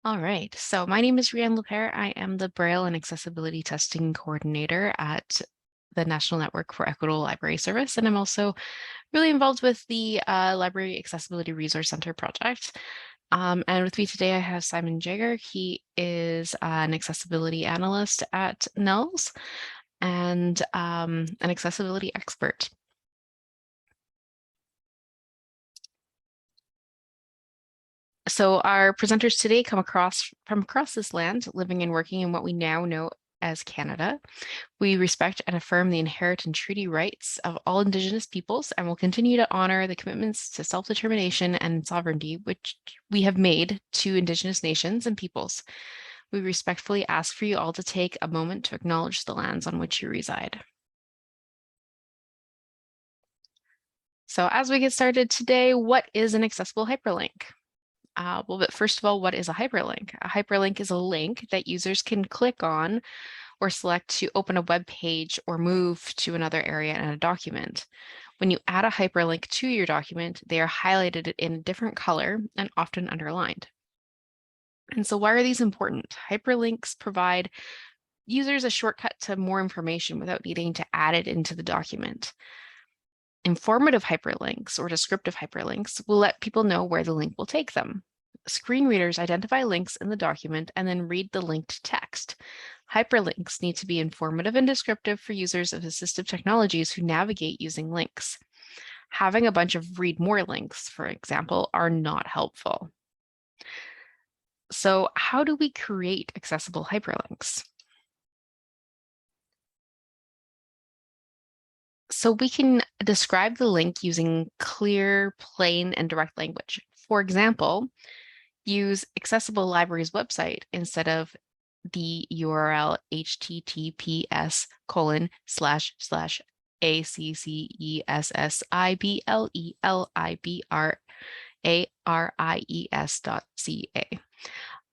All right, so my name is Rianne Lepere. I am the Braille and Accessibility Testing Coordinator at the National Network for Equitable Library Service, and I'm also really involved with the Library Accessibility Resource Center project. And with me today, I have Simon Jager. He is an accessibility analyst at NELS and an accessibility expert. So our presenters today come from across this land, living and working in what we now know as Canada. We respect and affirm the inherent and treaty rights of all Indigenous peoples and will continue to honor the commitments to self-determination and sovereignty which we have made to Indigenous nations and peoples. We respectfully ask for you all to take a moment to acknowledge the lands on which you reside. So as we get started today, what is an accessible hyperlink? But first of all, what is a hyperlink? A hyperlink is a link that users can click on or select to open a web page or move to another area in a document. When you add a hyperlink to your document, they are highlighted in a different color and often underlined. And so why are these important? Hyperlinks provide users a shortcut to more information without needing to add it into the document. Informative hyperlinks or descriptive hyperlinks will let people know where the link will take them. Screen readers identify links in the document and then read the linked text. Hyperlinks need to be informative and descriptive for users of assistive technologies who navigate using links. Having a bunch of read more links, for example, are not helpful. So how do we create accessible hyperlinks? So we can describe the link using clear, plain, and direct language. For example, use accessible libraries website instead of the URL https://accessibilibraries.ca.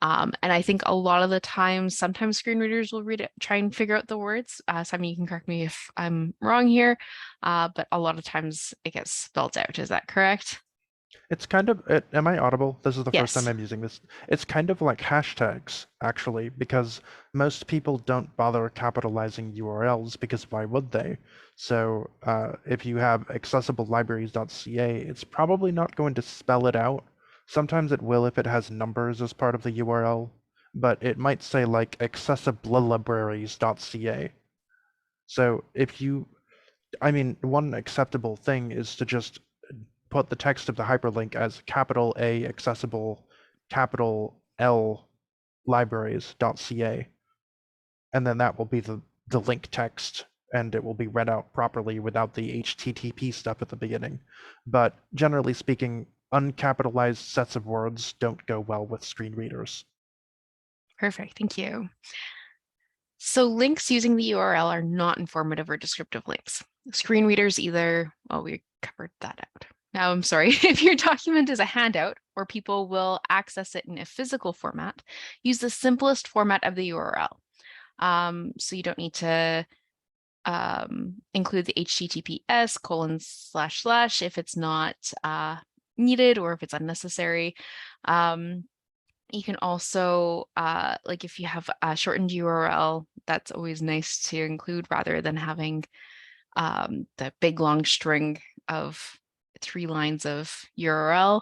And I think a lot of the time, sometimes screen readers will read it, try and figure out the words. Simon, you can correct me if I'm wrong here, but a lot of times it gets spelled out. Is that correct? It's kind of, am I audible? This is the first time Yes. I'm using this. It's kind of like hashtags, actually, because most people don't bother capitalizing URLs because why would they? So if you have accessiblelibraries.ca, it's probably not going to spell it out. Sometimes it will if it has numbers as part of the URL, but it might say like accessiblelibraries.ca. So if you, I mean, one acceptable thing is to just put the text of the hyperlink as capital A accessible capital L libraries.ca. And then that will be the link text and it will be read out properly without the HTTP stuff at the beginning. But generally speaking, uncapitalized sets of words don't go well with screen readers. Perfect. Thank you. So links using the URL are not informative or descriptive links. Screen readers either, well, we covered that out. Now, I'm sorry, if your document is a handout or people will access it in a physical format, use the simplest format of the URL. So you don't need to include the https:// if it's not needed or if it's unnecessary. You can also, like if you have a shortened URL, that's always nice to include rather than having the big long string of 3 lines of URL.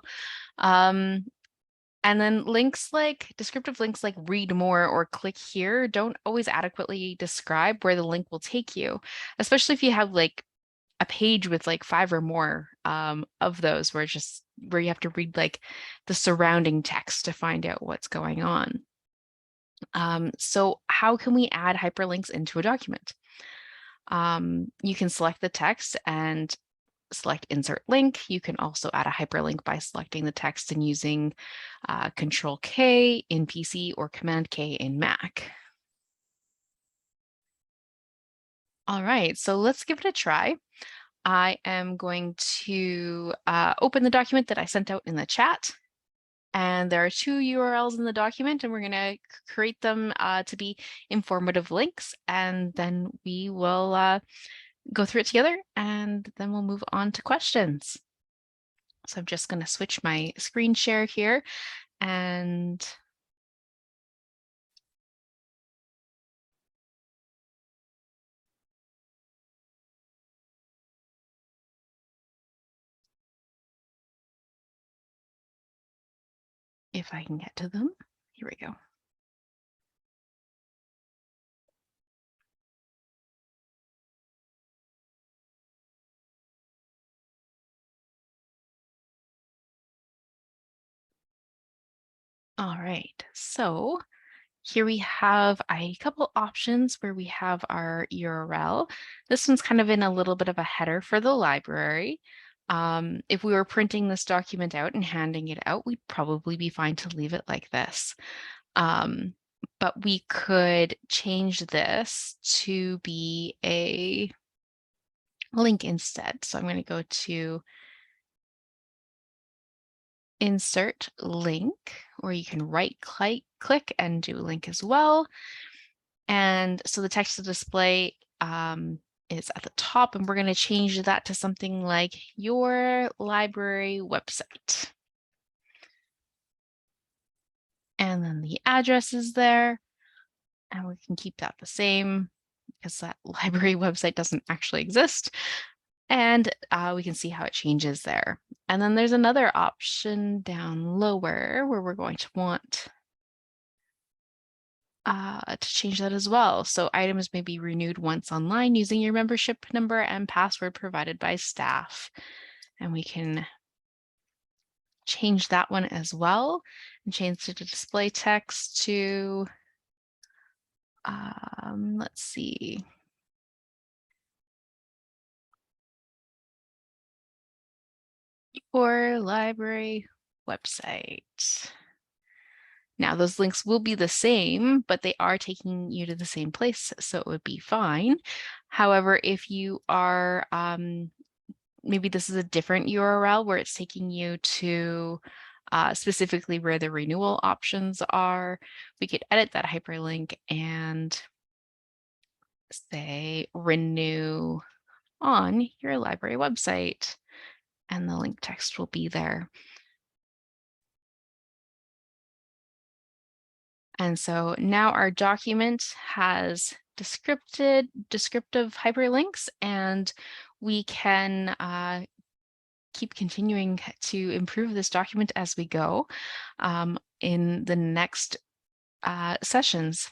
And then links like descriptive links like read more or click here don't always adequately describe where the link will take you, especially if you have like a page with like 5 or more of those where you have to read like the surrounding text to find out what's going on. So how can we add hyperlinks into a document? You can select the text and select insert link. You can also add a hyperlink by selecting the text and using Control K in PC or Command K in Mac. All right, so let's give it a try. I am going to open the document that I sent out in the chat. And there are 2 URLs in the document, and we're going to create them to be informative links. And then we will go through it together, and then we'll move on to questions. So I'm just going to switch my screen share here. And if I can get to them. Here we go. All right, so here we have a couple options where we have our URL. This one's kind of in a little bit of a header for the library. If we were printing this document out and handing it out, we'd probably be fine to leave it like this. But we could change this to be a link instead. So I'm going to go to insert link, or you can right click and do link as well. And so the text to display is at the top, and we're going to change that to something like your library website. And then the address is there, and we can keep that the same because that library website doesn't actually exist. And we can see how it changes there. And then there's another option down lower where we're going to want to change that as well. So items may be renewed once online using your membership number and password provided by staff. And we can change that one as well and change the display text to, let's see. Your library website. Now those links will be the same, but they are taking you to the same place, so it would be fine. However, if you are, maybe this is a different URL where it's taking you to specifically where the renewal options are, we could edit that hyperlink and say renew on your library website, and the link text will be there. And so now our document has descriptive hyperlinks, and we can keep continuing to improve this document as we go in the next sessions.